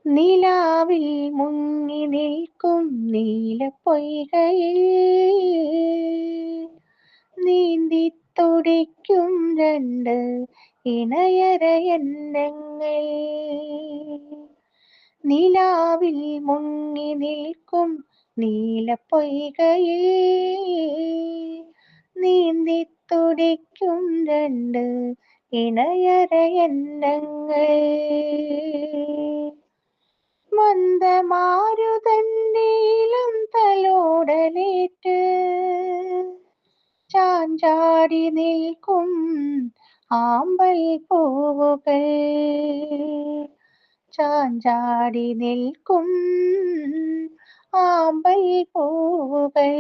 നിലാവിൽ മുങ്ങി നിൽക്കും നീലപ്പൊയ്കയിൽ നീന്തിത്തുടിക്കും രണ്ട് ഇണയരയന്നങ്ങൾ. നിലാവിൽ മുങ്ങി നിൽക്കും നീലപ്പൊയ്കയിൽ നീന്തിത്തുടിക്കും രണ്ട് ഇണയരയന്നങ്ങൾ. മന്ദമാരുതന്റെ ഇളം തലോടലേറ്റ് ചാഞ്ചാടി നിൽക്കും ആമ്പൽ പൂവുകൾ. ചാഞ്ചാടി നിൽക്കും ആമ്പൽ പൂവുകൾ.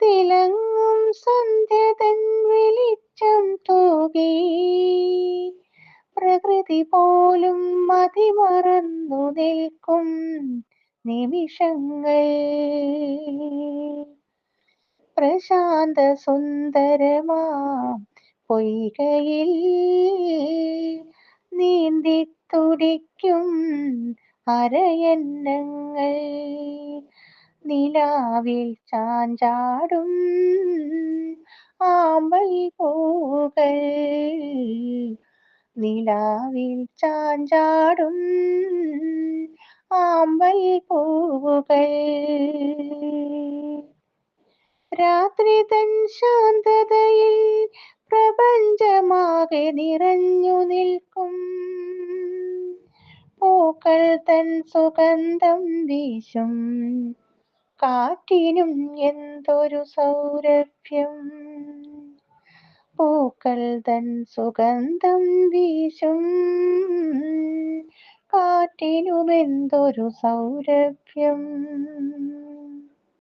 തിളങ്ങും സന്ധ്യതൻ വെളിച്ചം തൂകി പ്രകൃതി പോലും മതിമറന്നു നിൽക്കും നിമിഷങ്ങൾ. പ്രശാന്ത സുന്ദരമാം പൊയ്കയിൽ നീന്തിത്തുടിക്കും അരയന്നങ്ങൾ. നിലാവിൽ ചാഞ്ചാടും ആമ്പൽ പൂവുകൾ. നിലാവിൽ ചാഞ്ചാടും ആമ്പൽ പൂവുകൾ. രാത്രി തൻ ശാന്തതയിൽ പ്രപഞ്ചമാകെ നിറഞ്ഞു നിൽക്കും പൂക്കൾ തൻ സുഗന്ധം വീശും കാറ്റിനും എന്തൊരു സൗരഭ്യം. പൂക്കൾ തൻ സുഗന്ധം വീശും കാറ്റിനുമെന്തൊരു സൗരഭ്യം.